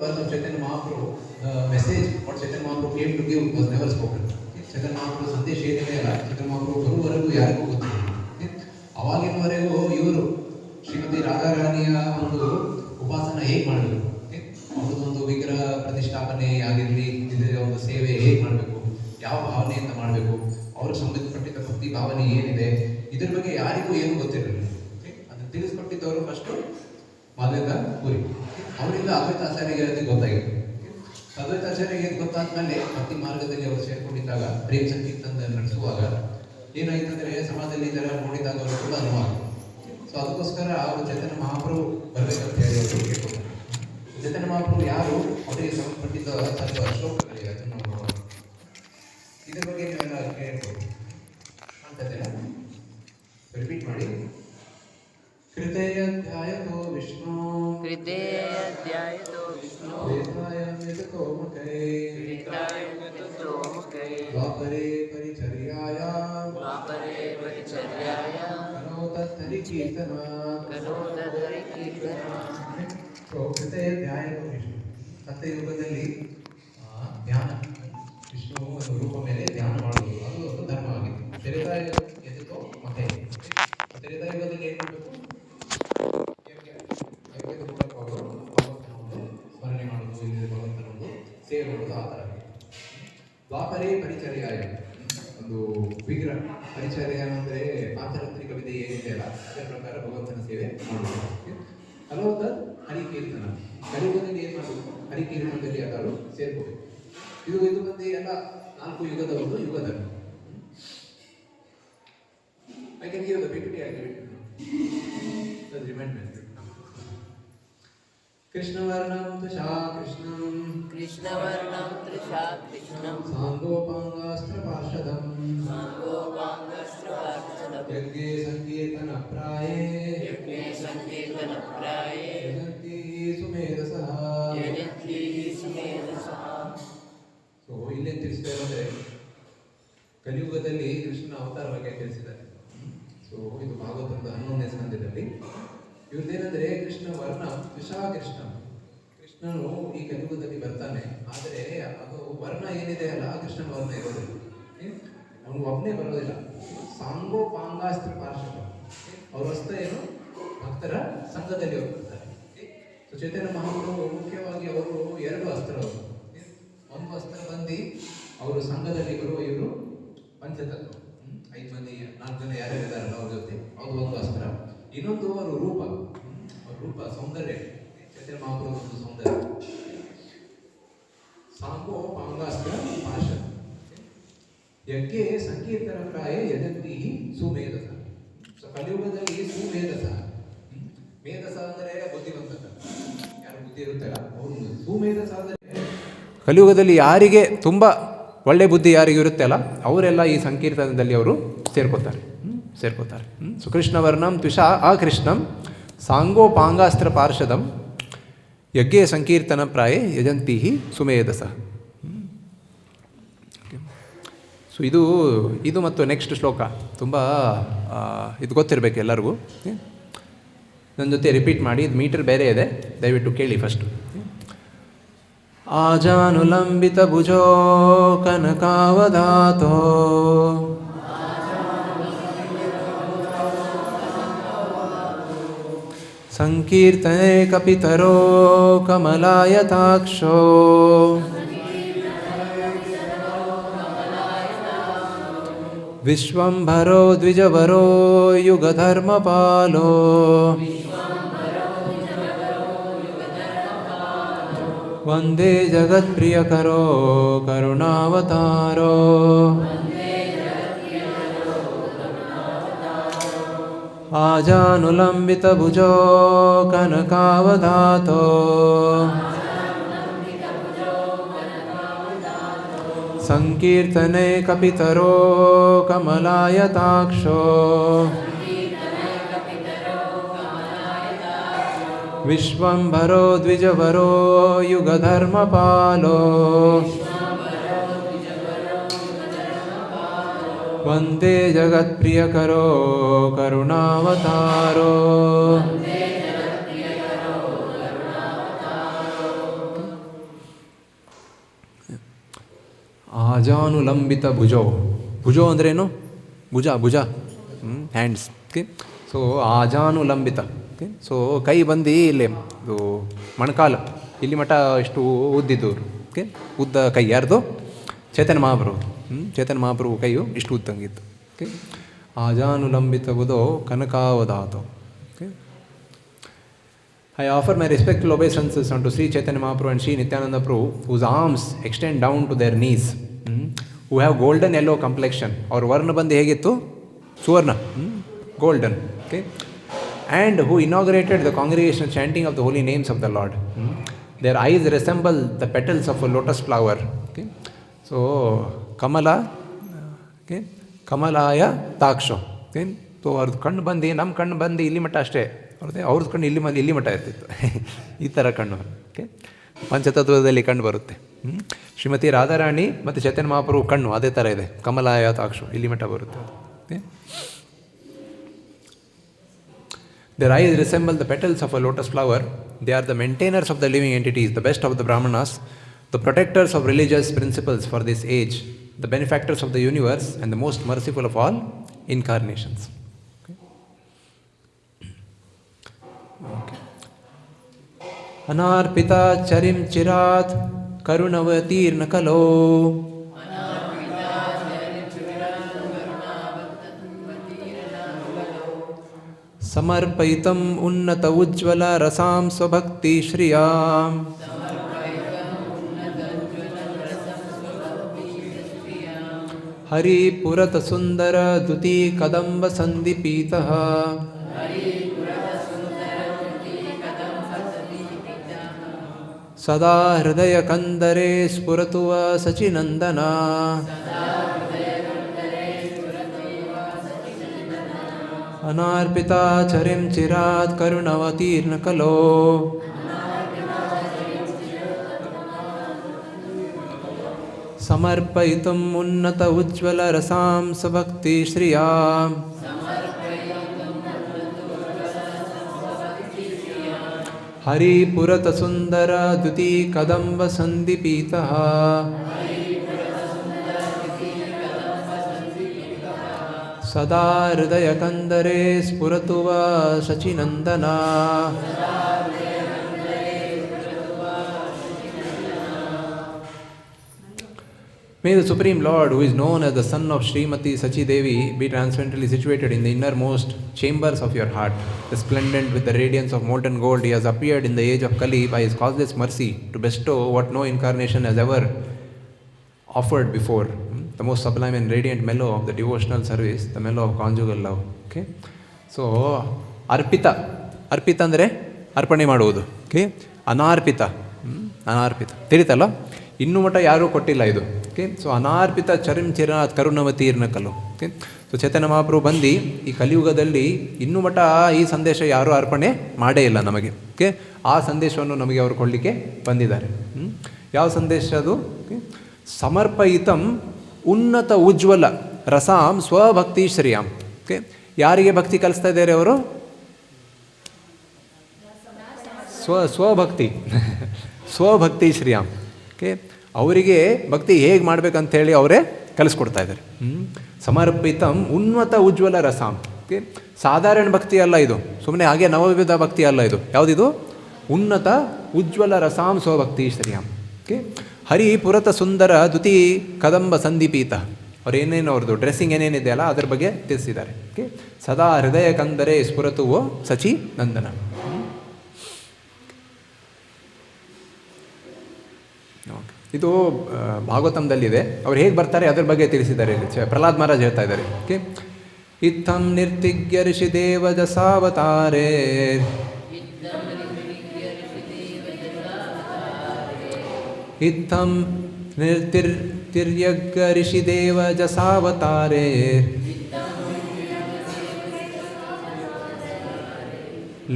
birth of Chaitanya Mahaprabhu, the message what Chaitanya Mahaprabhu came to give was never spoken. Chaitanya Mahaprabhu ಸಂದೇಶ ಏನಿದೆ ಅಲ್ಲ, Chaitanya Mahaprabhu ಬರುವವರೆಗೂ ಯಾರಿಗೂ ಗೊತ್ತಿಲ್ಲ. ಅವಾಗಿನವರೆಗೂ ಇವರು ಶ್ರೀಮತಿ ರಾಧಾರಾಣಿಯ ಒಂದು ಉಪಾಸನ ಹೇಗೆ ಮಾಡಬೇಕು, ಅವ್ರದ್ದೊಂದು ವಿಗ್ರಹ ಪ್ರತಿಷ್ಠಾಪನೆ ಆಗಿರಲಿ, ಇದರ ಒಂದು ಸೇವೆ ಹೇಗೆ ಮಾಡಬೇಕು, ಯಾವ ಭಾವನೆಯಿಂದ ಮಾಡಬೇಕು, ಅವರು ಸಂಬಂಧಪಟ್ಟಿದ್ದ ಭಕ್ತಿ ಭಾವನೆ ಏನಿದೆ, ಇದ್ರ ಬಗ್ಗೆ ಯಾರಿಗೂ ಏನು ಗೊತ್ತಿರಲಿಲ್ಲ. ಅದನ್ನು ತಿಳಿಸ್ಕೊಟ್ಟಿದ್ದವರು ಫಸ್ಟು ಮಾಧವೇಂದ್ರ ಪುರಿ. ಅವರಿಂದ ಅದ್ವೈತಾಚಾರ್ಯರಿಗೆ ಗೊತ್ತಾಗಿತ್ತು. ಅದ್ವೈತಾಚಾರ್ಯರಿಗೆ ಗೊತ್ತಾದ್ಮೇಲೆ ಭಕ್ತಿ ಮಾರ್ಗದಲ್ಲಿ ಅವರು ಸೇರ್ಕೊಂಡಿದ್ದಾಗ ಪ್ರೇಮ್ ಸಂಕೀರ್ತನ ನಡೆಸುವಾಗ ಏನಾಯ್ತಂದ್ರೆ ಸಮಾಜದಲ್ಲಿ ಇದರ ನೋಡಿದಾಗ ಅವರು ತುಂಬ ಅನುಭವ. ಸೊ ಅದಕ್ಕೋಸ್ಕರ ಅವರು ಚೈತನ್ಯ ಮಹಾಪ್ರಭು ಬರಬೇಕಂತ ಹೇಳಿ ಅವರು ಕೇಳ್ಕೊತಾರೆ. ಚೈತನ್ಯ ಮಹಾಪ್ರಭು ಯಾರು, ಅವರಿಗೆ ಸಂಬಂಧಪಟ್ಟಿದ್ದ ಸ್ವಲ್ಪ ಶ್ಲೋಕಗಳಿವೆ, ಅದನ್ನು ನೋಡೋಣ. ಇದ್ರ ಬಗ್ಗೆ ನೀವೆಲ್ಲ ಕೇಳ್ಬೋದು ಅಂತಂದ್ರೆ ರಿಪೀಟ್ ಮಾಡಿ. ಕೃತೇಯಾಧ್ಯಾಯತೋ ವಿಷ್ಣು ವೇದಾಯಮಿತೋ ಮುಖೈ ದ್ವಾಪರೇ ಪರಿಚರ್ಯಾಯಾಂ ಕನೋತತ್ತರಿ ಕೀರ್ತನ. ಕೃತೇಯಾಧ್ಯಾಯತೋ ವಿಷ್ಣು, ಸತ್ಯಯುಗದಲ್ಲಿ ಧ್ಯಾನ, ವಿಷ್ಣು ರೂಪ ಮೇಲೆ ಧ್ಯಾನ ಮಾಡುವುದು ಅದು ಒಂದು ಧರ್ಮ ಆಗಿದೆ. ತ್ರೇತಾಯ ಎದುಕೋ ಮಹೇ, ತ್ರೇತಾಯುಗದಲ್ಲಿ ಏನು ಮಾಡಬೇಕು, ಸ್ಮರಣೆ ಮಾಡುವುದು, ಇಲ್ಲಿ ಭಗವಂತನ ಒಂದು ಸೇವೆ ಮಾಡುವುದು, ಆ ಥರ. ದ್ವಾಪರೇ ಪರಿಚರ್ಯಾಯ, ಒಂದು ವಿಗ್ರಹ ಪರಿಚರ್ಯ ಅಂದರೆ ಪಾಂಚರಾತ್ರಿಕ ವಿಧಿ ಏನಿದೆ ಅಲ್ಲ, ಅದರ ಪ್ರಕಾರ ಭಗವಂತನ ಸೇವೆ ಮಾಡುವುದು. ಹಲವು ಹರಿಕೀರ್ತನ, ಕಲಿಯುಗದಲ್ಲಿ ಏನು ಮಾಡಬೇಕು, ಹರಿಕೀರ್ತನದಲ್ಲಿ ಯಾರು ಸೇರ್ಕೋಬೇಕು. ಇದು ಬಂದು ಎಲ್ಲ 4 ಯುಗದ ಒಂದು ಯುಗದಲ್ಲಿ. I can give the PPT, I give it. Just remind me. Krishnavardhanam Trisha Krishnam Sangopangastra Parshadam Yagye Sankirtana Praye Yajanti Sumedasah. So ಇಲ್ಲೇ ತಿಳಿಸ್ತಾ ಇರೋದ್ರೆ ಕಲಿಯುಗದಲ್ಲಿ ಕೃಷ್ಣನ ಅವತಾರ ಬಗ್ಗೆ ತಿಳಿಸಿದ್ದಾರೆ. ಸೊ ಇದು ಭಾಗವತದ 11ನೇ ಸ್ಕಂದದಲ್ಲಿ ಇವ್ರದ್ದೇನೆಂದ್ರೆ ಕೃಷ್ಣ ವರ್ಣ ವಿಶಾ ಕೃಷ್ಣನು ಈ ಕಲಿಯುಗದಲ್ಲಿ ಬರ್ತಾನೆ. ಆದರೆ ಅದು ವರ್ಣ ಏನಿದೆ ಅಲ್ಲ, ಕೃಷ್ಣನ ವರ್ಣ ಇರೋದಿಲ್ಲ, ಅವನು ಒಬ್ಬನೇ ಬರೋದಿಲ್ಲ. ಸಾಂಗೋ ಪಾಂಗಾಸ್ತ್ರ ಪಾರ್ಶ್ವ, ಅವ್ರ ವಸ್ತ್ರ ಏನು, ಭಕ್ತರ ಸಂಘದಲ್ಲಿ ಅವರು ಬರ್ತಾರೆ. ಸೊ ಚೈತನ್ಯ ಮಹಾಪ್ರಭು ಮುಖ್ಯವಾಗಿ ಅವರು 2 ಅಸ್ತ್ರ, ಅವರು ಒಂದು ಅಸ್ತ್ರ ಬಂದು ಅವರು ಸಂಘದಲ್ಲಿ ಬರುವ ಇವರು ಪಂಚತತ್ವ, 5 ಮಂದಿ 4 ಜನ ಯಾರ್ಯಾರಿದ್ದಾರಲ್ಲ ಅವ್ರ ಜೊತೆ, ಅದು ಒಂದು ಅಸ್ತ್ರ. ಇನ್ನೊಂದು ಅವರು ರೂಪ ಸೌಂದರ್ಯ, ಚೈತನ್ಯ ಮಹಾಪ್ರಭು ಒಂದು ಸೌಂದರ್ಯ. ಸಾಂಗೋ ಪಾಂಗಾಸ್ತ್ರ ಪಾಶ ಯಜ್ಞೆ ಸಂಕೀರ್ತನ ಪ್ರಾಯ ಯಜಂತಿ ಸುಮೇಧಸ. ಸೊ ಕಲಿಯುಗದಲ್ಲಿ ಸುಮೇಧಸ, ಮೇಧಸ ಅಂದರೆ ಬುದ್ಧಿವಂತ, ಯಾರು ಬುದ್ಧಿ ಇರುತ್ತಲ್ಲ ಅವರು ಸುಮೇಧಸ ಅಂದರೆ ಕಲಿಯುಗದಲ್ಲಿ ಯಾರಿಗೆ ತುಂಬ ಒಳ್ಳೆ ಬುದ್ಧಿ ಯಾರಿಗೆ ಇರುತ್ತೆ ಅಲ್ಲ, ಅವರೆಲ್ಲ ಈ ಸಂಕೀರ್ತನದಲ್ಲಿ ಅವರು ಸೇರ್ಕೋತಾರೆ. ಸೊ ಕೃಷ್ಣವರ್ಣಂ ತ್ವಿಷಾ ಕೃಷ್ಣಂ ಸಾಂಗೋಪಾಂಗಾಸ್ತ್ರ ಪಾರ್ಷದಂ ಯಜ್ಞೆ ಸಂಕೀರ್ತನ ಪ್ರಾಯೇ ಯಜಂತಿ ಸುಮೇಧಸ. ಸೊ ಇದು ಮತ್ತು ನೆಕ್ಸ್ಟ್ ಶ್ಲೋಕ ತುಂಬ ಇದು ಗೊತ್ತಿರಬೇಕು ಎಲ್ಲರಿಗೂ. ನನ್ನ ಜೊತೆ ರಿಪೀಟ್ ಮಾಡಿ, ಇದು ಮೀಟರ್ ಬೇರೆ ಇದೆ, ದಯವಿಟ್ಟು ಕೇಳಿ ಫಸ್ಟು. ಆಜಾನುಲಂಬಿತ ಭುಜೋ ಕನಕಾವಧಾತೋ ಸಂಕೀರ್ತನೆ ಕಪಿತರೋ ಕಮಲಾಯತಾಕ್ಷೋ ವಿಶ್ವಂಭರೋ ದ್ವಿಜವರೋ ಯುಗಧರ್ಮಪಾಲೋ ವಂದೇ ಜಗತ್ಪ್ರಿಯಕರೋ ಕರುಣಾವತಾರೋ ಆಜಾನುಲಂಬಿತ ಭುಜೋ ಕನಕಾವಧಾತೋ ಸಂಕೀರ್ತನೆ ಕಪಿತರೋ ಕಮಲಾಯತಾಕ್ಷೋ ವಿಶ್ವಂಭರೋ ದ್ವಿಜವರೋ ಯುಗಧರ್ಮಪಾಲೋ ವಂದೇ ಜಗತ್ಪ್ರಿಯಕರೋ ಕರುಣಾವತಾರೋ. ಆಜಾನುಲಂಬಿತ ಭುಜೋ. ಭುಜೋ ಅಂದ್ರೇನು? ಭುಜ ಭುಜ, ಹ್ಯಾಂಡ್ಸ್. ಓಕೆ, ಸೊ ಆಜಾನುಲಂಬಿತ. ಓಕೆ, ಸೊ ಕೈ ಬಂದು ಇಲ್ಲಿ ಇದು ಮೊಣಕಾಲು ಇಲ್ಲಿ ಮಠ ಇಷ್ಟು ಉದ್ದಿದ್ದವರು. ಓಕೆ, ಉದ್ದ ಕೈ ಯಾರ್ದು? ಚೈತನ್ಯ ಮಹಾಪ್ರಭು. ಚೈತನ್ಯ ಮಹಾಪ್ರಭು ಕೈಯು ಇಷ್ಟು ಉದ್ದಂಗಿತ್ತು. ಓಕೆ, ಆಜಾನುಲಂಬಿತ ಬುಧೋ ಕನಕಾವಧಾತೋ. Okay, I offer my respectful obeisances unto Sri Chaitanya Mahaprabhu and Sri Nityananda Prabhu, whose arms extend down to their knees, who have golden yellow complexion. Our varna bandi hegittu? Suvarna, golden. Okay, and who inaugurated the congregational chanting of the holy names of the Lord. Their eyes resemble the petals of a lotus flower. Okay, so Kamala, okay, Kamalaya Taksho. Okay, so ಅವ್ರದ್ದು ಕಣ್ಣು ಬಂದು ನಮ್ಮ ಕಣ್ಣು ಬಂದು ಇಲ್ಲಿ ಮಟ್ಟ ಅಷ್ಟೇ, ಅವ್ರದ್ದು ಕಣ್ಣು ಇಲ್ಲಿ ಮಟ್ಟ ಇರ್ತಿತ್ತು. ಈ ಥರ ಕಣ್ಣು. ಓಕೆ, ಪಂಚತತ್ವದಲ್ಲಿ ಕಣ್ಣು ಬರುತ್ತೆ. ಶ್ರೀಮತಿ ರಾಧಾರಾಣಿ ಮತ್ತು ಚೈತನ್ಯ ಮಹಾಪ್ರಭು ಕಣ್ಣು ಅದೇ ಥರ ಇದೆ, ಕಮಲಾಯ ತಾಕ್ಷು, ಇಲ್ಲಿ ಮಟ್ಟ ಬರುತ್ತೆ. Okay, their eyes resemble the petals of a lotus flower. They are the maintainers of the living entities, the best of the brahmanas, the protectors of religious principles for this age, the benefactors of the universe, and the most merciful of all incarnations. अनार्पिता चरिम चिरात करुणवतीर्न कलो. समर्पयितम् उन्नत उज्ज्वल रसां स्वभक्ति श्रियां. हरिपुरत सुंदर दुति कदम्ब संदीपितः. सदा हृदय कंदरे स्फुरतु सचिनंदना. अनार्पिता चरिम चिरात करुणवतीर्न कलो. समर्पयितुम् उन्नत उज्ज्वल रसां स्वभक्ति श्रियां. हरिपुरत सुंदर द्युति कदम्ब संदीपितः. सदा हृदय कंदरे स्फुरतु सचिनंदना. May the Supreme Lord, who is known as the son of Srimati Sachi Devi, be transcendently situated in the innermost chambers of your heart. Resplendent with the radiance of molten gold, he has appeared in the age of Kali by his causeless mercy to bestow what no incarnation has ever offered before. The most sublime and radiant mellow of the devotional service, the mellow of conjugal love. Okay? So, Arpita. Arpita andre arpane ಮಾಡುವುದು. Okay? Anarpita. Anarpita. ತಿಳಿತಲ್ಲ? ಇನ್ನೂ ಮಟ್ಟ ಯಾರೂ ಕೊಟ್ಟಿಲ್ಲ ಇದು. Okay, so ಅನಾರ್ಪಿತ ಚರಿಂ ಚಿರಾತ್ ಕರುಣವತೀರ್ನ ಕಲು. ಓಕೆ, ಸೊ ಚೈತನ್ಯ ಮಹಾಪ್ರಭು ಬಂದು ಈ ಕಲಿಯುಗದಲ್ಲಿ ಇನ್ನೂ ಮಟ್ಟ ಈ ಸಂದೇಶ ಯಾರೂ ಅರ್ಪಣೆ ಮಾಡೇ ಇಲ್ಲ ನಮಗೆ. ಓಕೆ, ಆ ಸಂದೇಶವನ್ನು ನಮಗೆ ಅವರು ಕೊಡಲಿಕ್ಕೆ ಬಂದಿದ್ದಾರೆ. ಯಾವ ಸಂದೇಶ ಅದು? ಓಕೆ, ಸಮರ್ಪಯಿತಂ ಉನ್ನತ ಉಜ್ವಲ ರಸಾಂ ಸ್ವಭಕ್ತಿ ಶ್ರಿಯಾಂ. ಓಕೆ, ಯಾರಿಗೆ ಭಕ್ತಿ ಕಲಿಸ್ತಾ ಇದ್ದಾರೆ ಅವರು? ಸ್ವಭಕ್ತಿ ಸ್ವಭಕ್ತಿ ಶ್ರಿಯಾಂ. ಓಕೆ, ಅವರಿಗೆ ಭಕ್ತಿ ಹೇಗೆ ಮಾಡಬೇಕಂತೇಳಿ ಅವರೇ ಕಲಿಸ್ಕೊಡ್ತಾ ಇದ್ದಾರೆ. ಸಮರ್ಪಿತಂ ಉನ್ನತ ಉಜ್ವಲ ರಸಾಂ. ಓಕೆ, ಸಾಧಾರಣ ಭಕ್ತಿ ಅಲ್ಲ ಇದು, ಸುಮ್ಮನೆ ಹಾಗೆ ನವವಿಧ ಭಕ್ತಿ ಅಲ್ಲ ಇದು. ಯಾವುದಿದು? ಉನ್ನತ ಉಜ್ವಲ ರಸಾಂ ಸ್ವಭಕ್ತಿ ಶ್ರಿಯಾಂ. ಓಕೆ, ಹರಿ ಪುರತ ಸುಂದರ ದ್ಯುತಿ ಕದಂಬ ಸಂದೀಪೀತ. ಅವ್ರು ಏನೇನು ಅವ್ರದ್ದು ಡ್ರೆಸ್ಸಿಂಗ್ ಏನೇನಿದೆ ಅಲ್ಲ ಅದ್ರ ಬಗ್ಗೆ ತಿಳಿಸಿದ್ದಾರೆ. ಓಕೆ, ಸದಾ ಹೃದಯ ಕಂದರೆ ಸ್ಫುರತುವೋ ಸಚಿ ನಂದನ. ಇದು ಭಾಗವತಂದಲ್ಲಿದೆ. ಅವ್ರು ಹೇಗೆ ಬರ್ತಾರೆ ಅದ್ರ ಬಗ್ಗೆ ತಿಳಿಸಿದ್ದಾರೆ. ಪ್ರಹ್ಲಾದ್ ಮಹಾರಾಜ್ ಹೇಳ್ತಾ ಇದ್ದಾರೆ. ಓಕೆ, ಇತ್ತಂ ನಿರ್ತಿಗ್ಯ ಋಷಿ ದೇವಜ ಸಾವತಾರೆ. ಇತ್ತಂ ನಿರ್ತಿರ್ಯಗ್ಗ ಋಷಿ ದೇವಜ ಸಾವತಾರೆ.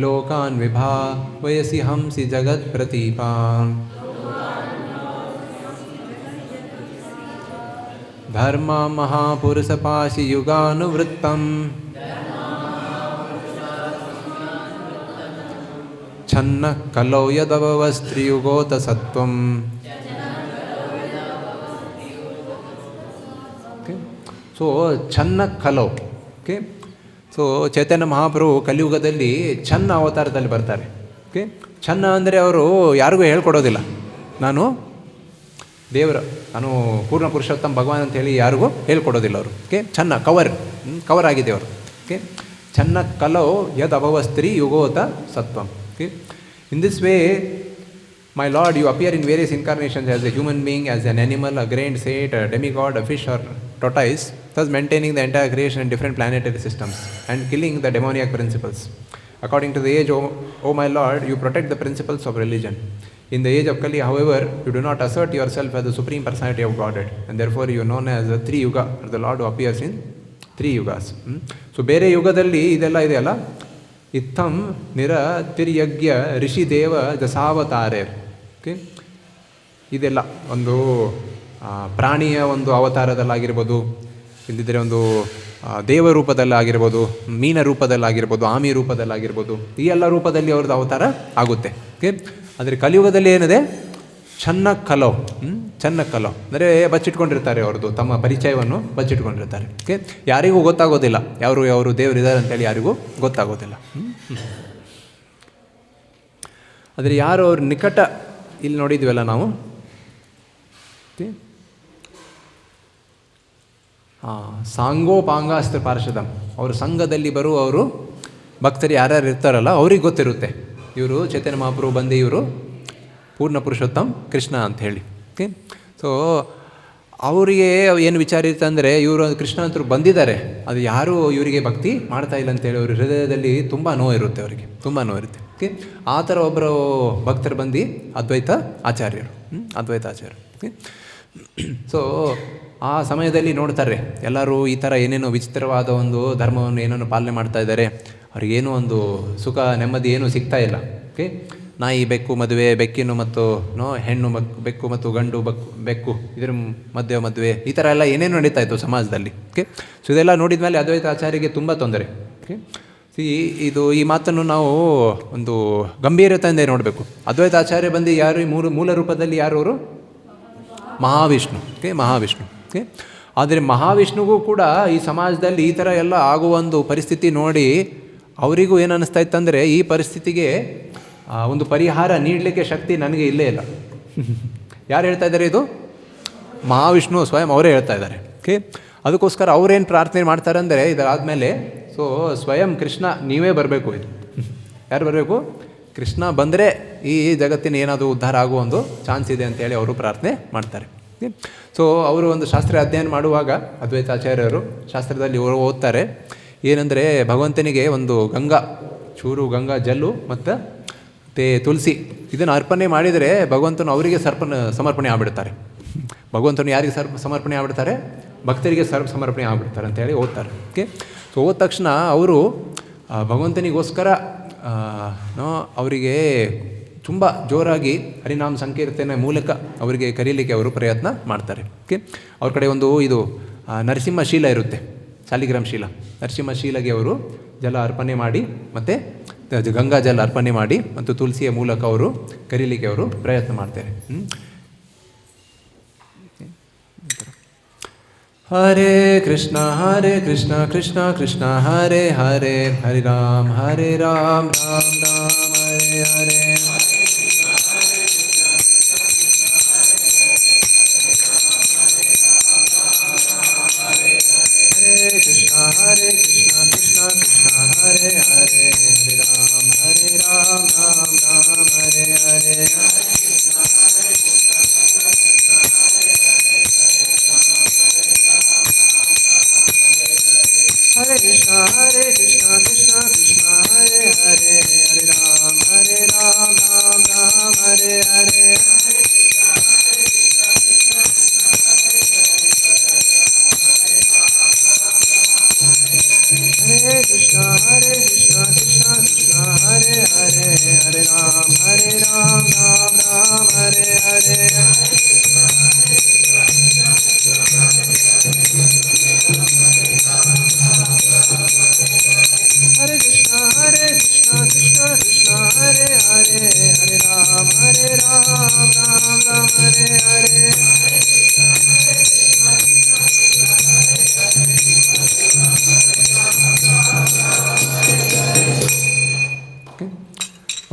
ಲೋಕಾನ್ ವಿಭಾ ವಯಸಿ ಹಂಸಿ ಜಗತ್ ಪ್ರತೀಪಾಂ. ಧರ್ಮ ಮಹಾಪುರುಷ ಪಾಶಿ ಯುಗಾನುವೃತ್ತಂ. ಛನ್ನ ಕಲೌ ಯದವಸ್ತ್ರಿಯುಗೋತ ಸತ್ವಂ. ಸೊ ಚನ್ನ ಕಲೌ. ಓಕೆ, ಸೊ ಚೈತನ್ಯ ಮಹಾಪ್ರಭು ಕಲಿಯುಗದಲ್ಲಿ ಚನ್ನ ಅವತಾರದಲ್ಲಿ ಬರ್ತಾರೆ. ಓಕೆ, ಚನ್ನ ಅಂದರೆ ಅವರು ಯಾರಿಗೂ ಹೇಳ್ಕೊಡೋದಿಲ್ಲ, ನಾನು ಪೂರ್ಣ ಪುರುಷೋತ್ತಮ ಭಗವಾನ್ ಅಂತೇಳಿ ಯಾರಿಗೂ ಹೇಳ್ಕೊಡೋದಿಲ್ಲ ಅವರು. ಓಕೆ, ಚನ್ನ ಕವರ್ ಆಗಿದೆ ಅವರು. ಓಕೆ, ಚನ್ನ ಕಲೋ ಯದ್ ಅಭವಸ್ತ್ರೀ ಯುಗೋತ ಸತ್ವಂ. Okay, in this way my lord you appear in various incarnations as a human being, as an animal, a great saint, a demigod, a fish or tortoise, thus maintaining the entire creation in different planetary systems and killing the demoniac principles. According to the age, O my Lord, you protect the principles of religion. In the age of Kali, however, you do not assert yourself as the supreme personality of Godhead, and therefore you are known as the Three Yuga, or the Lord who appears in three yugas. So ಬೇರೆ ಯುಗದಲ್ಲಿ ಇದೆಲ್ಲ ಇದೆಯಲ್ಲ, ಇತ್ತಂ ನಿರ ತಿರ್ಯಜ್ಞ ಋಷಿ ದೇವ ದಸಾವತಾರೇರ್. Okay, ಇದೆಲ್ಲ ಒಂದು ಪ್ರಾಣಿಯ ಒಂದು ಅವತಾರದಲ್ಲಾಗಿರ್ಬೋದು, ಇಲ್ಲದಿದ್ದರೆ ಒಂದು ದೇವ ರೂಪದಲ್ಲಾಗಿರ್ಬೋದು, ಮೀನ ರೂಪದಲ್ಲಾಗಿರ್ಬೋದು, ಆಮಿ ರೂಪದಲ್ಲಾಗಿರ್ಬೋದು, ಈ ಎಲ್ಲ ರೂಪದಲ್ಲಿ ಅವ್ರದ್ದು ಅವತಾರ ಆಗುತ್ತೆ. ಓಕೆ, ಆದರೆ ಕಲಿಯುಗದಲ್ಲಿ ಏನಿದೆ, ಚನ್ನ ಕಲೋ ಅಂದರೆ ಬಚ್ಚಿಟ್ಕೊಂಡಿರ್ತಾರೆ, ಅವ್ರದ್ದು ತಮ್ಮ ಪರಿಚಯವನ್ನು ಬಚ್ಚಿಟ್ಕೊಂಡಿರ್ತಾರೆ. ಓಕೆ, ಯಾರಿಗೂ ಗೊತ್ತಾಗೋದಿಲ್ಲ ಯಾರು ದೇವರಿದ್ದಾರೆ ಅಂತೇಳಿ ಯಾರಿಗೂ ಗೊತ್ತಾಗೋದಿಲ್ಲ. ಆದರೆ ಯಾರು ಅವ್ರ ನಿಕಟ, ಇಲ್ಲಿ ನೋಡಿದ್ವಲ್ಲ ನಾವು, ಸಾಂಗೋಪಾಂಗಾಸ್ತ್ರ ಪಾರ್ಷದಂ, ಅವರು ಸಂಘದಲ್ಲಿ ಬರುವವರು ಭಕ್ತರು ಯಾರ್ಯಾರು ಇರ್ತಾರಲ್ಲ ಅವ್ರಿಗೆ ಗೊತ್ತಿರುತ್ತೆ ಇವರು ಚೈತನ್ಯ ಮಹಾಪ್ರಭು ಬಂದು ಇವರು ಪೂರ್ಣ ಪುರುಷೋತ್ತಮ ಕೃಷ್ಣ ಅಂತ ಹೇಳಿ. ಓಕೆ, ಸೊ ಅವರಿಗೆ ಏನು ವಿಚಾರ ಇರುತ್ತೆ ಅಂದರೆ, ಇವರು ಕೃಷ್ಣ ಅಂತರು ಬಂದಿದ್ದಾರೆ, ಅದು ಯಾರೂ ಇವರಿಗೆ ಭಕ್ತಿ ಮಾಡ್ತಾ ಇಲ್ಲ ಅಂತೇಳಿ ಅವ್ರ ಹೃದಯದಲ್ಲಿ ತುಂಬ ನೋವಿರುತ್ತೆ, ಅವರಿಗೆ ತುಂಬ ನೋವಿರುತ್ತೆ. ಓಕೆ, ಆ ಥರ ಒಬ್ಬರು ಭಕ್ತರು ಬಂದು ಅದ್ವೈತ ಆಚಾರ್ಯರು. ಓಕೆ, ಸೊ ಆ ಸಮಯದಲ್ಲಿ ನೋಡ್ತಾರೆ ಎಲ್ಲರೂ ಈ ಥರ ಏನೇನೋ ವಿಚಿತ್ರವಾದ ಒಂದು ಧರ್ಮವನ್ನು ಏನೇನೋ ಪಾಲನೆ ಮಾಡ್ತಾ ಇದ್ದಾರೆ, ಅವ್ರಿಗೇನೂ ಒಂದು ಸುಖ ನೆಮ್ಮದಿ ಏನೂ ಸಿಗ್ತಾ ಇಲ್ಲ. ಓಕೆ, ನಾಯಿ ಬೆಕ್ಕು ಮದುವೆ, ಬೆಕ್ಕಿನ ಮತ್ತು ಹೆಣ್ಣು ಬೆಕ್ಕು ಮತ್ತು ಗಂಡು ಬೆಕ್ಕು ಇದರ ಮದುವೆ, ಈ ಥರ ಎಲ್ಲ ಏನೇನು ನಡೀತಾ ಇತ್ತು ಸಮಾಜದಲ್ಲಿ. ಓಕೆ, ಸೊ ಇದೆಲ್ಲ ನೋಡಿದ ಮೇಲೆ ಅದ್ವೈತ ಆಚಾರ್ಯರಿಗೆ ತುಂಬ ತೊಂದರೆ. ಓಕೆ, ಈ ಮಾತನ್ನು ನಾವು ಒಂದು ಗಂಭೀರತೆಯಿಂದ ನೋಡಬೇಕು. ಅದ್ವೈತ ಆಚಾರ್ಯ ಬಂದು ಯಾರು, ಈ ಮೂಲ ರೂಪದಲ್ಲಿ ಯಾರು ಅವರು? ಮಹಾವಿಷ್ಣು. ಓಕೆ, ಮಹಾವಿಷ್ಣು. ಓಕೆ, ಆದರೆ ಮಹಾವಿಷ್ಣುಗೂ ಕೂಡ ಈ ಸಮಾಜದಲ್ಲಿ ಈ ಥರ ಎಲ್ಲ ಆಗುವ ಒಂದು ಪರಿಸ್ಥಿತಿ ನೋಡಿ ಅವರಿಗೂ ಏನು ಅನ್ನಿಸ್ತಾ ಇತ್ತಂದರೆ, ಈ ಪರಿಸ್ಥಿತಿಗೆ ಒಂದು ಪರಿಹಾರ ನೀಡಲಿಕ್ಕೆ ಶಕ್ತಿ ನನಗೆ ಇಲ್ಲೇ ಇಲ್ಲ. ಯಾರು ಹೇಳ್ತಾ ಇದ್ದಾರೆ? ಇದು ಮಹಾವಿಷ್ಣು ಸ್ವಯಂ ಅವರೇ ಹೇಳ್ತಾ ಇದ್ದಾರೆ. ಓಕೆ, ಅದಕ್ಕೋಸ್ಕರ ಅವರೇನು ಪ್ರಾರ್ಥನೆ ಮಾಡ್ತಾರೆ ಅಂದರೆ, ಇದರಾದಮೇಲೆ ಸೊ ಸ್ವಯಂ ಕೃಷ್ಣ ನೀವೇ ಬರಬೇಕು. ಇದು ಯಾರು ಬರಬೇಕು? ಕೃಷ್ಣ ಬಂದರೆ ಈ ಜಗತ್ತಿನ ಏನಾದರೂ ಉದ್ಧಾರ ಆಗುವ ಒಂದು ಚಾನ್ಸ್ ಇದೆ ಅಂತೇಳಿ ಅವರು ಪ್ರಾರ್ಥನೆ ಮಾಡ್ತಾರೆ. ಸೊ ಅವರು ಒಂದು ಶಾಸ್ತ್ರ ಅಧ್ಯಯನ ಮಾಡುವಾಗ ಅದ್ವೈತಾಚಾರ್ಯರು ಶಾಸ್ತ್ರದಲ್ಲಿ ಅವರು ಓದ್ತಾರೆ ಏನಂದರೆ, ಭಗವಂತನಿಗೆ ಒಂದು ಚೂರು ಗಂಗಾ ಜಲ್ಲು ಮತ್ತು ತುಳಸಿ ಇದನ್ನು ಅರ್ಪಣೆ ಮಾಡಿದರೆ ಭಗವಂತನು ಅವರಿಗೆ ಸಮರ್ಪಣೆ ಆಗಿಬಿಡ್ತಾರೆ. ಭಗವಂತನು ಯಾರಿಗೆ ಸಮರ್ಪಣೆ ಆಗಿಬಿಡ್ತಾರೆ? ಭಕ್ತರಿಗೆ ಸಮರ್ಪಣೆ ಆಗಿಬಿಡ್ತಾರೆ ಅಂತೇಳಿ ಓದ್ತಾರೆ. ಓಕೆ, ಸೊ ಓದ ತಕ್ಷಣ ಅವರು ಭಗವಂತನಿಗೋಸ್ಕರ ಅವರಿಗೆ ತುಂಬ ಜೋರಾಗಿ ಹರಿನಾಮ ಸಂಕೀರ್ತನೆ ಮೂಲಕ ಅವರಿಗೆ ಕರೀಲಿಕ್ಕೆ ಅವರು ಪ್ರಯತ್ನ ಮಾಡ್ತಾರೆ. ಓಕೆ, ಅವ್ರ ಕಡೆ ಒಂದು ಇದು ನರಸಿಂಹಶೀಲ ಇರುತ್ತೆ, ಶಾಲಿಗ್ರಾಮ ಶೀಲ. ನರಸಿಂಹಶೀಲಗೆ ಅವರು ಜಲ ಅರ್ಪಣೆ ಮಾಡಿ ಮತ್ತು ಗಂಗಾ ಜಲ ಅರ್ಪಣೆ ಮಾಡಿ ಮತ್ತು ತುಳಸಿಯ ಮೂಲಕ ಅವರು ಕರೀಲಿಕ್ಕೆ ಅವರು ಪ್ರಯತ್ನ ಮಾಡ್ತಾರೆ. ಹರೇ ಕೃಷ್ಣ ಕೃಷ್ಣ ಕೃಷ್ಣ ಹರೇ ಹರೇ, ಹರಿ ರಾಮ್ ರಾಮ್ ರಾಮ್ ಹರೇ ಹರೇ.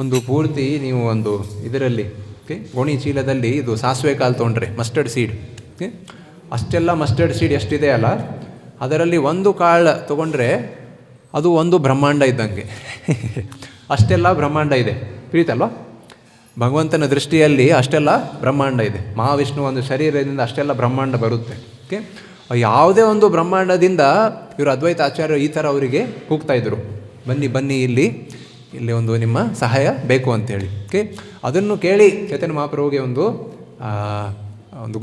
ಒಂದು ಪೂರ್ತಿ ನೀವು ಒಂದು ಇದರಲ್ಲಿ ಗೋಣಿ ಚೀಲದಲ್ಲಿ ಇದು ಸಾಸಿವೆ ಕಾಳು ತೊಗೊಂಡ್ರೆ ಮಸ್ಟರ್ಡ್ ಸೀಡ್, ಅಷ್ಟೆಲ್ಲ ಮಸ್ಟರ್ಡ್ ಸೀಡ್ ಎಷ್ಟಿದೆ ಅಲ್ಲ, ಅದರಲ್ಲಿ ಒಂದು ಕಾಳು ತೊಗೊಂಡ್ರೆ ಅದು ಒಂದು ಬ್ರಹ್ಮಾಂಡ ಇದ್ದಂಗೆ. ಅಷ್ಟೆಲ್ಲ ಬ್ರಹ್ಮಾಂಡ ಇದೆ. ಪ್ರೀತಲ್ವ? ಭಗವಂತನ ದೃಷ್ಟಿಯಲ್ಲಿ ಅಷ್ಟೆಲ್ಲ ಬ್ರಹ್ಮಾಂಡ ಇದೆ. ಮಹಾವಿಷ್ಣು ಒಂದು ಶರೀರದಿಂದ ಅಷ್ಟೆಲ್ಲ ಬ್ರಹ್ಮಾಂಡ ಬರುತ್ತೆ. ಯಾವುದೇ ಒಂದು ಬ್ರಹ್ಮಾಂಡದಿಂದ ಇವರು ಅದ್ವೈತ ಆಚಾರ್ಯರು ಈ ಥರ ಅವರಿಗೆ ಕೂಗ್ತಾಯಿದ್ರು, ಬನ್ನಿ ಬನ್ನಿ ಇಲ್ಲಿ ಒಂದು ನಿಮ್ಮ ಸಹಾಯ ಬೇಕು ಅಂತೇಳಿ. ಅದನ್ನು ಕೇಳಿ ಚೈತನ್ಯ ಮಹಾಪ್ರಭುಗೆ ಒಂದು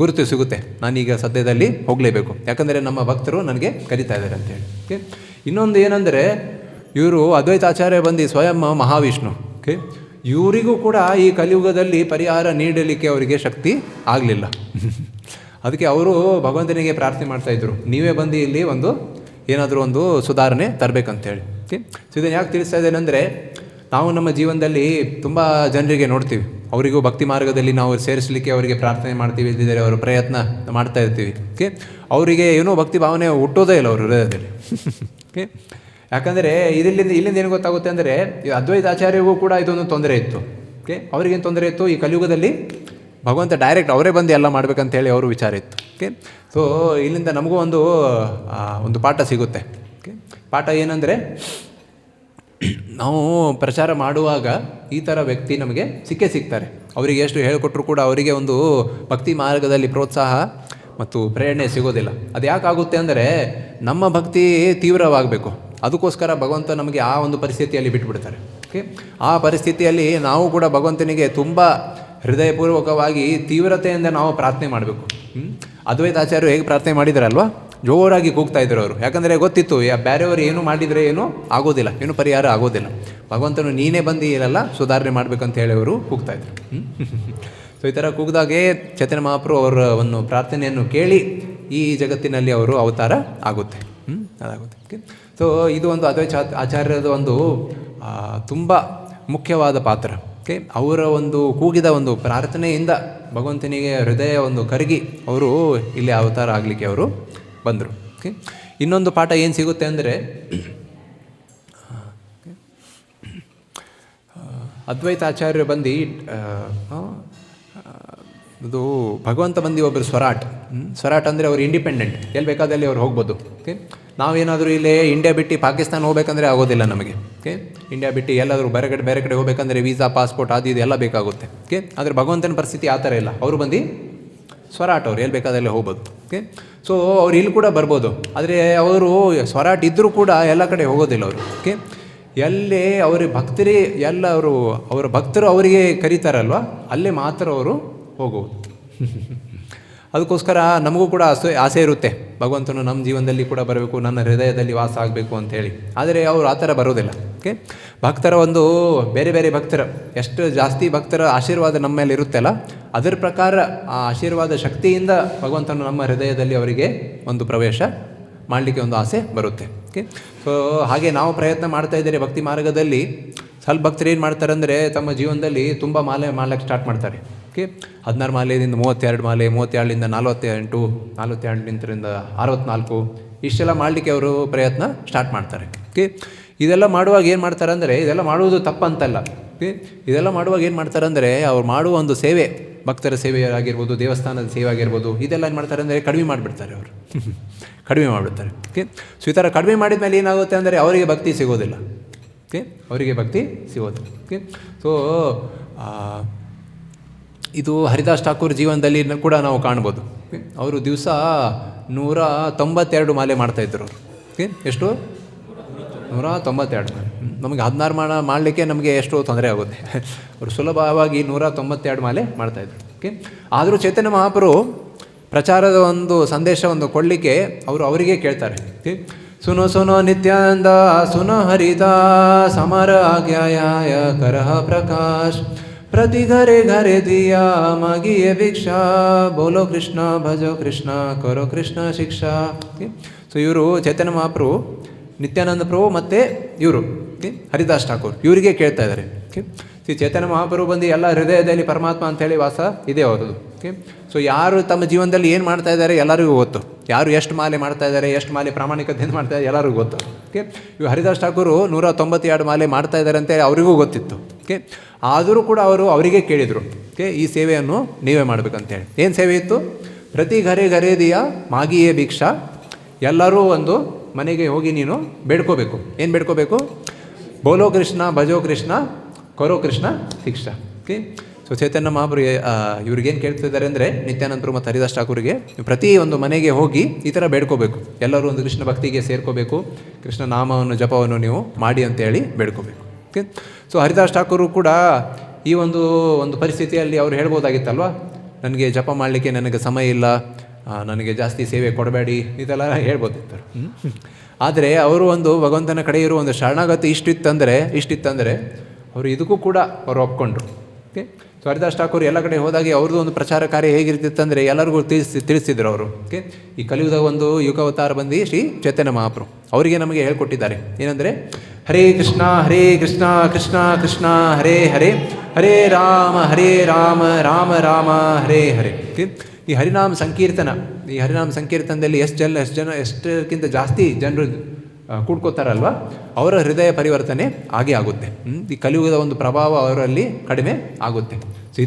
ಗುರುತು ಸಿಗುತ್ತೆ, ನಾನೀಗ ಸದ್ಯದಲ್ಲಿ ಹೋಗಲೇಬೇಕು, ಯಾಕಂದರೆ ನಮ್ಮ ಭಕ್ತರು ನನಗೆ ಕರೀತಾ ಇದ್ದಾರೆ ಅಂತೇಳಿ. ಇನ್ನೊಂದು ಏನಂದರೆ, ಇವರು ಅದ್ವೈತಾಚಾರ್ಯ ಬಂದು ಸ್ವಯಂ ಮಹಾವಿಷ್ಣು. ಇವರಿಗೂ ಕೂಡ ಈ ಕಲಿಯುಗದಲ್ಲಿ ಪರಿಹಾರ ನೀಡಲಿಕ್ಕೆ ಅವರಿಗೆ ಶಕ್ತಿ ಆಗಲಿಲ್ಲ. ಅದಕ್ಕೆ ಅವರು ಭಗವಂತನಿಗೆ ಪ್ರಾರ್ಥನೆ ಮಾಡ್ತಾಯಿದ್ರು, ನೀವೇ ಬಂದು ಇಲ್ಲಿ ಏನಾದರೂ ಒಂದು ಸುಧಾರಣೆ ತರಬೇಕಂತೇಳಿ. ಸೊ ಇದನ್ನು ಯಾಕೆ ತಿಳಿಸ್ತಾ ಇದ್ದೇನೆ ಅಂದರೆ, ನಾವು ನಮ್ಮ ಜೀವನದಲ್ಲಿ ತುಂಬ ಜನರಿಗೆ ನೋಡ್ತೀವಿ, ಅವರಿಗೂ ಭಕ್ತಿ ಮಾರ್ಗದಲ್ಲಿ ನಾವು ಸೇರಿಸಲಿಕ್ಕೆ ಅವರಿಗೆ ಪ್ರಾರ್ಥನೆ ಮಾಡ್ತೀವಿ, ಇದ್ದಿದ್ದಾರೆ ಅವರು ಪ್ರಯತ್ನ ಮಾಡ್ತಾ ಇರ್ತೀವಿ. ಅವರಿಗೆ ಏನೋ ಭಕ್ತಿ ಭಾವನೆ ಹುಟ್ಟೋದೇ ಇಲ್ಲ ಅವರು ಹೃದಯದಲ್ಲಿ. ಯಾಕಂದರೆ ಇಲ್ಲಿಂದ ಏನು ಗೊತ್ತಾಗುತ್ತೆ ಅಂದರೆ, ಅದ್ವೈತ ಆಚಾರ್ಯಗೂ ಕೂಡ ಇದೊಂದು ತೊಂದರೆ ಇತ್ತು. ಅವ್ರಿಗೇನು ತೊಂದರೆ ಇತ್ತು, ಈ ಕಲಿಯುಗದಲ್ಲಿ ಭಗವಂತ ಡೈರೆಕ್ಟ್ ಅವರೇ ಬಂದು ಎಲ್ಲ ಮಾಡ್ಬೇಕಂತೇಳಿ ಅವರು ವಿಚಾರ ಇತ್ತು. ಸೊ ಇಲ್ಲಿಂದ ನಮಗೂ ಒಂದು ಪಾಠ ಸಿಗುತ್ತೆ. ಪಾಠ ಏನಂದರೆ, ನಾವು ಪ್ರಚಾರ ಮಾಡುವಾಗ ಈ ಥರ ವ್ಯಕ್ತಿ ನಮಗೆ ಸಿಗ್ತಾರೆ. ಅವರಿಗೆ ಎಷ್ಟು ಹೇಳಿಕೊಟ್ರು ಕೂಡ ಅವರಿಗೆ ಒಂದು ಭಕ್ತಿ ಮಾರ್ಗದಲ್ಲಿ ಪ್ರೋತ್ಸಾಹ ಮತ್ತು ಪ್ರೇರಣೆ ಸಿಗೋದಿಲ್ಲ. ಅದು ಯಾಕಾಗುತ್ತೆ ಅಂದರೆ, ನಮ್ಮ ಭಕ್ತಿ ತೀವ್ರವಾಗಬೇಕು. ಅದಕ್ಕೋಸ್ಕರ ಭಗವಂತ ನಮಗೆ ಆ ಒಂದು ಪರಿಸ್ಥಿತಿಯಲ್ಲಿ ಬಿಟ್ಟುಬಿಡ್ತಾರೆ. ಆ ಪರಿಸ್ಥಿತಿಯಲ್ಲಿ ನಾವು ಕೂಡ ಭಗವಂತನಿಗೆ ತುಂಬ ಹೃದಯಪೂರ್ವಕವಾಗಿ ತೀವ್ರತೆಯಿಂದ ನಾವು ಪ್ರಾರ್ಥನೆ ಮಾಡಬೇಕು. ಅದ್ವೈತಾಚಾರ್ಯರು ಹೇಗೆ ಪ್ರಾರ್ಥನೆ ಮಾಡಿದಾರಲ್ವ, ಜೋರಾಗಿ ಕೂಗ್ತಾ ಇದ್ರು ಅವರು. ಯಾಕಂದರೆ ಗೊತ್ತಿತ್ತು, ಬೇರೆಯವರು ಏನು ಮಾಡಿದರೆ ಏನೂ ಆಗೋದಿಲ್ಲ, ಏನು ಪರಿಹಾರ ಆಗೋದಿಲ್ಲ, ಭಗವಂತನು ನೀನೇ ಬಂದು ಇರಲ್ಲ ಸುಧಾರಣೆ ಮಾಡಬೇಕಂತ ಹೇಳಿ ಅವರು ಕೂಗ್ತಾಯಿದ್ರು. ಸೊ ಈ ಥರ ಕೂಗಿದಾಗೆ ಚೈತನ್ಯ ಮಹಾಪ್ರಭು ಅವರ ಒಂದು ಪ್ರಾರ್ಥನೆಯನ್ನು ಕೇಳಿ ಈ ಜಗತ್ತಿನಲ್ಲಿ ಅವರು ಅವತಾರ ಆಗುತ್ತೆ. ಅದಾಗುತ್ತೆ. ಸೊ ಇದು ಒಂದು ಅದ್ವೈತ ಆಚಾರ್ಯದ ಒಂದು ತುಂಬ ಮುಖ್ಯವಾದ ಪಾತ್ರ. ಅವರ ಒಂದು ಕೂಗಿದ ಒಂದು ಪ್ರಾರ್ಥನೆಯಿಂದ ಭಗವಂತನಿಗೆ ಹೃದಯ ಕರಗಿ ಅವರು ಇಲ್ಲಿ ಅವತಾರ ಆಗಲಿಕ್ಕೆ ಅವರು ಬಂದರು. ಇನ್ನೊಂದು ಪಾಠ ಏನು ಸಿಗುತ್ತೆ ಅಂದರೆ, ಅದ್ವೈತಾಚಾರ್ಯರು ಬಂದು ಇದು ಭಗವಂತ ಬಂದು ಒಬ್ಬರು ಸ್ವರಾಟ್ ಅಂದರೆ ಅವರು ಇಂಡಿಪೆಂಡೆಂಟ್, ಎಲ್ಲಿ ಬೇಕಾದಲ್ಲಿ ಅವ್ರು ಹೋಗ್ಬೋದು. ನಾವೇನಾದರೂ ಇಲ್ಲೇ ಇಂಡಿಯಾ ಬಿಟ್ಟು ಪಾಕಿಸ್ತಾನ ಹೋಗ್ಬೇಕಂದ್ರೆ ಆಗೋದಿಲ್ಲ ನಮಗೆ. ಇಂಡಿಯಾ ಬಿಟ್ಟು ಎಲ್ಲಾದರೂ ಬೇರೆ ಕಡೆ ಹೋಗ್ಬೇಕಂದ್ರೆ ವೀಸಾ, ಪಾಸ್ಪೋರ್ಟ್ ಅದು ಇದು ಎಲ್ಲ ಬೇಕಾಗುತ್ತೆ. ಆದರೆ ಭಗವಂತನ ಪರಿಸ್ಥಿತಿ ಆ ಥರ ಇಲ್ಲ. ಅವರು ಬಂದು ಸ್ವರಾಟ್, ಅವ್ರು ಎಲ್ಲಿ ಬೇಕಾದಲ್ಲಿ ಹೋಗ್ಬೋದು. ಸೊ ಅವ್ರು ಇಲ್ಲಿ ಕೂಡ ಬರ್ಬೋದು, ಆದರೆ ಅವರು ಸ್ವರಾಟ್ ಇದ್ದರೂ ಕೂಡ ಎಲ್ಲ ಕಡೆ ಹೋಗೋದಿಲ್ಲ ಅವರು. ಎಲ್ಲೇ ಅವರ ಭಕ್ತರೇ ಅವರ ಭಕ್ತರು ಅವರಿಗೆ ಕರೀತಾರಲ್ವ, ಅಲ್ಲೇ ಮಾತ್ರ ಅವರು ಹೋಗುವುದು. ಅದಕ್ಕೋಸ್ಕರ ನಮಗೂ ಕೂಡ ಆಸೆ ಇರುತ್ತೆ, ಭಗವಂತನು ನಮ್ಮ ಜೀವನದಲ್ಲಿ ಕೂಡ ಬರಬೇಕು, ನನ್ನ ಹೃದಯದಲ್ಲಿ ವಾಸ ಆಗಬೇಕು ಅಂಥೇಳಿ. ಆದರೆ ಅವರು ಆ ಥರ ಬರೋದಿಲ್ಲ. ಭಕ್ತರ ಬೇರೆ ಭಕ್ತರ ಎಷ್ಟು ಜಾಸ್ತಿ ಭಕ್ತರ ಆಶೀರ್ವಾದ ನಮ್ಮ ಮೇಲೆ ಇರುತ್ತಲ್ಲ, ಅದರ ಪ್ರಕಾರ ಆ ಆಶೀರ್ವಾದ ಶಕ್ತಿಯಿಂದ ಭಗವಂತನು ನಮ್ಮ ಹೃದಯದಲ್ಲಿ ಅವರಿಗೆ ಒಂದು ಪ್ರವೇಶ ಮಾಡಲಿಕ್ಕೆ ಒಂದು ಆಸೆ ಬರುತ್ತೆ. ಸೊ ಹಾಗೆ ನಾವು ಪ್ರಯತ್ನ ಮಾಡ್ತಾ ಇದ್ದಾರೆ ಭಕ್ತಿ ಮಾರ್ಗದಲ್ಲಿ. ಸ್ವಲ್ಪ ಭಕ್ತರು ಏನು ಮಾಡ್ತಾರೆ ಅಂದರೆ, ತಮ್ಮ ಜೀವನದಲ್ಲಿ ತುಂಬ ಮಾಲೆ ಮಾಡ್ಲಿಕ್ಕೆ ಸ್ಟಾರ್ಟ್ ಮಾಡ್ತಾರೆ. 16 ಮಾಲೆಯಿಂದ 32 ಮಾಲೆ, 32ರಿಂದ 48, 48ರಿಂದ 64 ಇಷ್ಟೆಲ್ಲ ಮಾಡಲಿಕ್ಕೆ ಅವರು ಪ್ರಯತ್ನ ಸ್ಟಾರ್ಟ್ ಮಾಡ್ತಾರೆ. ಇದೆಲ್ಲ ಮಾಡುವಾಗ ಏನು ಮಾಡ್ತಾರೆ ಅಂದರೆ, ಇದೆಲ್ಲ ಮಾಡುವುದು ತಪ್ಪಂತಲ್ಲ. ಇದೆಲ್ಲ ಮಾಡುವಾಗ ಏನು ಮಾಡ್ತಾರೆ ಅಂದರೆ, ಅವ್ರು ಮಾಡುವ ಒಂದು ಸೇವೆ, ಭಕ್ತರ ಸೇವೆ ಆಗಿರ್ಬೋದು, ದೇವಸ್ಥಾನದ ಸೇವೆ ಆಗಿರ್ಬೋದು, ಇದೆಲ್ಲ ಏನು ಮಾಡ್ತಾರೆ ಅಂದರೆ ಕಡಿಮೆ ಮಾಡಿಬಿಡ್ತಾರೆ ಅವರು. ಕಡಿಮೆ ಮಾಡಿಬಿಡ್ತಾರೆ. ಸೊ ಈ ಥರ ಕಡಿಮೆ ಮಾಡಿದ ಮೇಲೆ ಏನಾಗುತ್ತೆ ಅಂದರೆ, ಅವರಿಗೆ ಭಕ್ತಿ ಸಿಗೋದಿಲ್ಲ. ಅವರಿಗೆ ಭಕ್ತಿ ಸಿಗೋದಿಲ್ಲ. ಸೊ ಇದು ಹರಿದಾಸ್ ಠಾಕೂರ್ ಜೀವನದಲ್ಲಿ ಕೂಡ ನಾವು ಕಾಣ್ಬೋದು. ಅವರು ದಿವಸ 192 ಮಾಲೆ ಮಾಡ್ತಾಯಿದ್ರು ಅವರು. ಎಷ್ಟು? 192 ಮಾಲೆ. ನಮಗೆ 16 ಮಾಡಲಿಕ್ಕೆ ನಮಗೆ ಎಷ್ಟು ತೊಂದರೆ ಆಗುತ್ತೆ. ಅವರು ಸುಲಭವಾಗಿ 192 ಮಾಲೆ ಮಾಡ್ತಾಯಿದ್ರು. ಆದರೂ ಚೈತನ್ಯ ಮಹಾಪ್ರಭು ಪ್ರಚಾರದ ಒಂದು ಸಂದೇಶ ಕೊಡಲಿಕ್ಕೆ ಅವರಿಗೆ ಕೇಳ್ತಾರೆ, ಸುನೋ ನಿತ್ಯಾನಂದ ಸುನೋ ಹರಿದಾಸ್ ಅಮರ ಆಜ್ಞಾಯ ಕರಹ ಪ್ರಕಾಶ್ ಪ್ರತಿ ಘರೆ ದಿಯಾ ಮಾಗಿಯೇ ಭಿಕ್ಷಾ ಬೋಲೋ ಕೃಷ್ಣ ಭಜೋ ಕೃಷ್ಣ ಕರೋ ಕೃಷ್ಣ ಶಿಕ್ಷಾ. ಸೊ ಇವರು ಚೈತನ್ಯ ಮಹಾಪ್ರಭು, ನಿತ್ಯಾನಂದ ಪ್ರಭು ಮತ್ತು ಇವರು ಹರಿದಾಸ್ ಠಾಕೂರ್ ಇವರಿಗೆ ಕೇಳ್ತಾ ಇದ್ದಾರೆ. ಚೈತನ್ಯ ಮಹಾಪ್ರಭು ಬಂದು ಎಲ್ಲ ಹೃದಯದಲ್ಲಿ ಪರಮಾತ್ಮ ಅಂತೇಳಿ ವಾಸ ಇದೆ ಅವರದು. ಸೊ ಯಾರು ತಮ್ಮ ಜೀವನದಲ್ಲಿ ಏನು ಮಾಡ್ತಾ ಇದ್ದಾರೆ ಎಲ್ಲರಿಗೂ ಗೊತ್ತು. ಯಾರು ಎಷ್ಟು ಮಾಲೆ ಮಾಡ್ತಾ ಇದ್ದಾರೆ, ಎಷ್ಟು ಮಾಲೆ ಪ್ರಾಮಾಣಿಕತೆಯಿಂದ ಮಾಡ್ತಾ ಇದ್ದಾರೆ ಎಲ್ಲರಿಗೂ ಗೊತ್ತು. ಇವು ಹರಿದಾಸ್ ಠಾಕೂರು 192 ಮಾಲೆ ಮಾಡ್ತಾ ಇದ್ದಾರೆ ಅಂತೇಳಿ ಅವರಿಗೂ ಗೊತ್ತಿತ್ತು. ಓಕೆ. ಆದರೂ ಕೂಡ ಅವರಿಗೆ ಕೇಳಿದರು, ಓಕೆ, ಈ ಸೇವೆಯನ್ನು ನೀವೇ ಮಾಡಬೇಕಂತೇಳಿ. ಏನು ಸೇವೆ ಇತ್ತು? ಪ್ರತಿ ಘರೆ ಘರೇದಿಯ ಮಾಗಿಯೇ ಭಿಕ್ಷಾ, ಎಲ್ಲರೂ ಒಂದು ಮನೆಗೆ ಹೋಗಿ ನೀನು ಬೇಡ್ಕೋಬೇಕು. ಏನು ಬೇಡ್ಕೋಬೇಕು? ಬೋಲೋ ಕೃಷ್ಣ, ಭಜೋ ಕೃಷ್ಣ, ಕರೋ ಕೃಷ್ಣ ಶಿಕ್ಷಾ. ಓಕೆ. ಸೊ ಚೈತನ್ಯ ಮಹಾಪ್ರಭು ಇವ್ರಿಗೇನು ಕೇಳ್ತಿದ್ದಾರೆ ಅಂದರೆ, ನಿತ್ಯಾನಂದರು ಮತ್ತು ಹರಿದಾಸ್ ಠಾಕೂರಿಗೆ ಪ್ರತಿ ಒಂದು ಮನೆಗೆ ಹೋಗಿ ಈ ಥರ ಬೇಡ್ಕೋಬೇಕು, ಎಲ್ಲರೂ ಒಂದು ಕೃಷ್ಣ ಭಕ್ತಿಗೆ ಸೇರ್ಕೋಬೇಕು, ಕೃಷ್ಣ ನಾಮವನ್ನು ಜಪವನ್ನು ನೀವು ಮಾಡಿ ಅಂತೇಳಿ ಬೇಡ್ಕೋಬೇಕು. ಓಕೆ. ಸೊ ಹರಿದಾಸ್ ಠಾಕೂರು ಕೂಡ ಈ ಒಂದು ಪರಿಸ್ಥಿತಿಯಲ್ಲಿ ಅವ್ರು ಹೇಳ್ಬೋದಾಗಿತ್ತಲ್ವ, ನನಗೆ ಜಪ ಮಾಡಲಿಕ್ಕೆ ನನಗೆ ಸಮಯ ಇಲ್ಲ, ನನಗೆ ಜಾಸ್ತಿ ಸೇವೆ ಕೊಡಬೇಡಿ, ಇದೆಲ್ಲ ಹೇಳ್ಬೋದಿತ್ತು. ಆದರೆ ಅವರು ಭಗವಂತನ ಕಡೆ ಇರುವ ಒಂದು ಶರಣಾಗತಿ ಇಷ್ಟಿತ್ತಂದರೆ ಅವರು ಇದಕ್ಕೂ ಕೂಡ ಅವರು ಒಪ್ಕೊಂಡ್ರು. ಓಕೆ. ಸೊ ಹರಿದಾಸ್ ಠಾಕೂರ್ ಎಲ್ಲ ಕಡೆ ಹೋದಾಗಿ ಅವ್ರದ್ದು ಒಂದು ಪ್ರಚಾರ ಕಾರ್ಯ ಹೇಗಿರ್ತಿತ್ತಂದರೆ ಎಲ್ಲರಿಗೂ ತಿಳಿಸಿದ್ರು ಅವರು. ಓಕೆ. ಈ ಕಲಿಯುಗದ ಒಂದು ಯುಗಾವತಾರ ಬಂದು ಶ್ರೀ ಚೈತನ್ಯ ಮಹಾಪ್ರಭು ಅವರಿಗೆ ನಮಗೆ ಹೇಳ್ಕೊಟ್ಟಿದ್ದಾರೆ. ಏನಂದರೆ, ಹರೇ ಕೃಷ್ಣ ಕೃಷ್ಣ ಕೃಷ್ಣ ಹರೇ ಹರೇ, ಹರೇ ರಾಮ ರಾಮ ರಾಮ ಹರೇ ಹರೇ. ಓಕೆ. ಈ ಹರಿನಾಮ ಸಂಕೀರ್ತನದಲ್ಲಿ ಎಷ್ಟಕ್ಕಿಂತ ಜಾಸ್ತಿ ಜನರು ಕೂಡ್ಕೋತಾರಲ್ವ, ಅವರ ಹೃದಯ ಪರಿವರ್ತನೆ ಆಗೇ ಆಗುತ್ತೆ. ಈ ಕಲಿಯುಗದ ಒಂದು ಪ್ರಭಾವ ಅವರಲ್ಲಿ ಕಡಿಮೆ ಆಗುತ್ತೆ. ಸೊ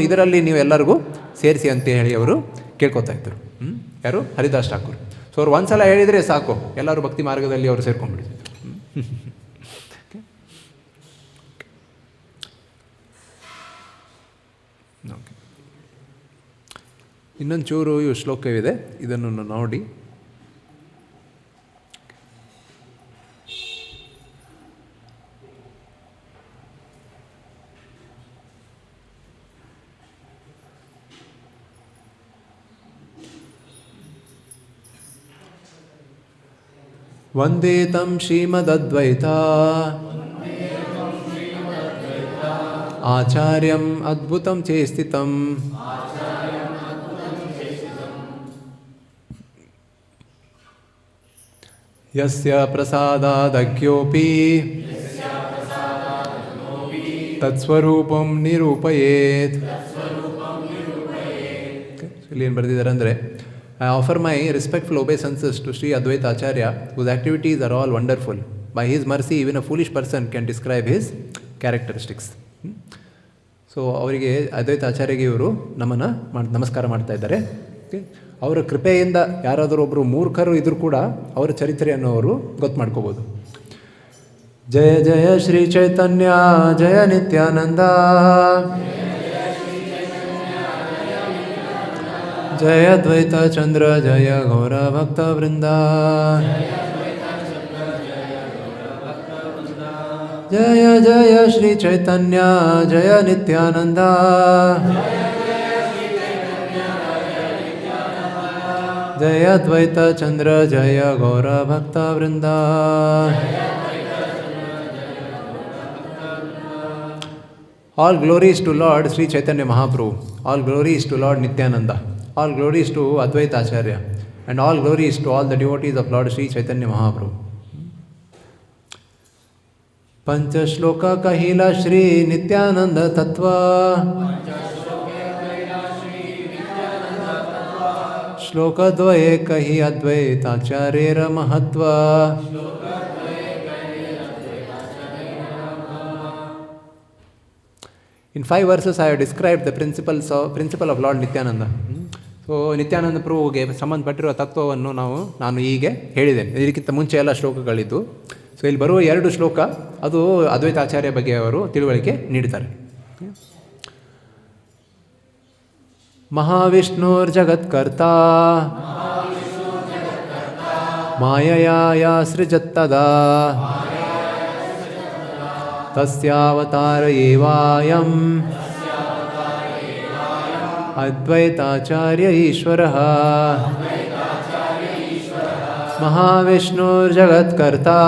ಇದರಲ್ಲಿ ನೀವು ಎಲ್ಲರಿಗೂ ಸೇರಿಸಿ ಅಂತ ಹೇಳಿ ಅವರು ಕೇಳ್ಕೊತಾ ಇದ್ದರು. ಯಾರು? ಹರಿದಾಸ್ ಠಾಕೂರ್. ಸೊ ಅವ್ರು ಒಂದ್ಸಲ ಹೇಳಿದರೆ ಸಾಕು, ಎಲ್ಲರೂ ಭಕ್ತಿ ಮಾರ್ಗದಲ್ಲಿ ಅವರು ಸೇರ್ಕೊಂಡ್ಬಿಡ್ತಿದ್ರು. ಇನ್ನೊಂದು ಚೂರು ಇವು ಶ್ಲೋಕವಿದೆ, ಇದನ್ನು ನೋಡಿ. ವಂದೇ ತಂ ಶ್ರೀಮದದ್ವೈತ ಆಚಾರ್ಯಂ ಅದ್ಭುತಂ ಚೇಸ್ಥಿತಂ ಯಸ್ಯ ಪ್ರಸಾದಾದಗ್ಯೋಪಿ ತತ್ಸ್ವರೂಪಂ ನಿರೂಪಯೇತ್. ಇಲ್ಲಿ ಏನು ಬರೆದಿದ್ದಾರೆ ಅಂದರೆ, I offer my respectful obeisances to Sri Advaita Acharya, whose activities are all wonderful. By his mercy, even a foolish person can describe his characteristics. So ಅವರಿಗೆ ಅದ್ವೈತ ಆಚಾರ್ಯಗೆ ಇವರು ನಮಸ್ಕಾರ ಮಾಡ್ತಾ ಇದ್ದಾರೆ. ಅವರ ಕೃಪೆಯಿಂದ ಯಾರಾದರೂ ಒಬ್ಬರು ಮೂರ್ಖರು ಇದ್ರೂ ಕೂಡ ಅವರ ಚರಿತ್ರೆಯನ್ನು ಅವರು ಗೊತ್ತು ಮಾಡ್ಕೋಬೋದು. ಜಯ ಜಯ ಶ್ರೀ ಚೈತನ್ಯ ಜಯ ನಿತ್ಯಾನಂದ, ಜಯ ದ್ವೈತ ಚಂದ್ರ ಜಯ ಗೌರ ಭಕ್ತ ವೃಂದ, ಜಯ ಜಯ ಶ್ರೀ ಚೈತನ್ಯ ಜಯ ನಿತ್ಯಾನಂದ, ಜಯ ದ್ವೈತ ಚಂದ್ರ ಜಯ ಗೌರ ಭಕ್ತ ವೃಂದ. All glories to Lord Sri Chaitanya Mahaprabhu, all glories to Lord Nityananda, all glories to Advaita Acharya, and all glories to all the devotees of Lord Sri Chaitanya Mahaprabhu. Pancha shloka kahila Shri Nityananda Tattva, shloka dvaye kahi Advaita Acharyera Mahatva. In 5 verses I have described the principle of Lord Nityananda. So Nityananda ಪ್ರಭುಗೆ ಸಂಬಂಧಪಟ್ಟಿರುವ ತತ್ವವನ್ನು ನಾನು ಹೀಗೆ ಹೇಳಿದ್ದೇನೆ. ಇದಕ್ಕಿಂತ ಮುಂಚೆ ಎಲ್ಲ ಶ್ಲೋಕಗಳಿದ್ದು. So ಇಲ್ಲಿ ಬರುವ 2 ಶ್ಲೋಕ ಅದು ಅದ್ವೈತ ಆಚಾರ್ಯ ಬಗ್ಗೆ ಅವರು ತಿಳುವಳಿಕೆ ನೀಡ್ತಾರೆ. ಮಹಾವಿಷ್ಣುರ್ಜಗತ್ಕರ್ತಾ ಮಾಯಯಾ ಸೃಜತ್ತದಾ ತಸ್ಯಾವತಾರ ಏವಾಯಂ ಅದ್ವೈತಾಚಾರ್ಯ ಈಶ್ವರಃ. ಮಹಾವಿಷ್ಣುರ್ಜಗತ್ಕರ್ತಾ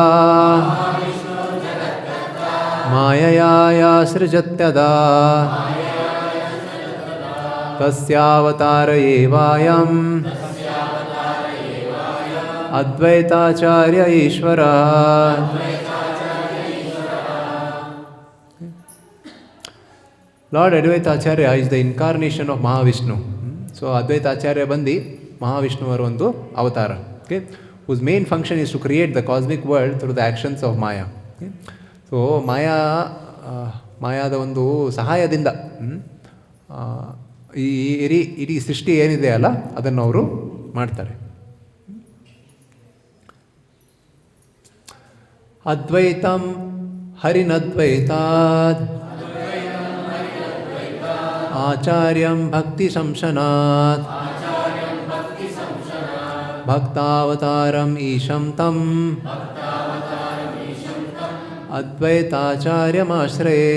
ಮಾಯಯಾ ಸೃಜತ್ಯದಾ ತಸ್ಯಾವತಾರ ಏವಾಯಂ ಅದ್ವೈತಾಚಾರ್ಯ ಈಶ್ವರಃ. Lord Advaita Acharya is the incarnation of Mahavishnu. So Advaita Acharya ಬಂದು ಮಹಾವಿಷ್ಣುವರ ಒಂದು ಅವತಾರ, okay, whose main function is to create the cosmic world through the actions of Maya. Okay? So ಮಾಯಾದ ಒಂದು ಸಹಾಯದಿಂದ ಈ ಇಡೀ ಸೃಷ್ಟಿ ಏನಿದೆ ಅಲ್ಲ ಅದನ್ನು ಅವರು ಮಾಡ್ತಾರೆ. ಅದ್ವೈತಂ ಹರಿನದ್ವೈತಾದ್ ಆಚಾರ್ಯಂ ಭಕ್ತಿ ಸಂಶನಾತ್ ಭಕ್ತಾವತಾರಂ ಈಶಂ ತಂ ಅದ್ವೈತಾಚಾರ್ಯಮಾಶ್ರಯೇ.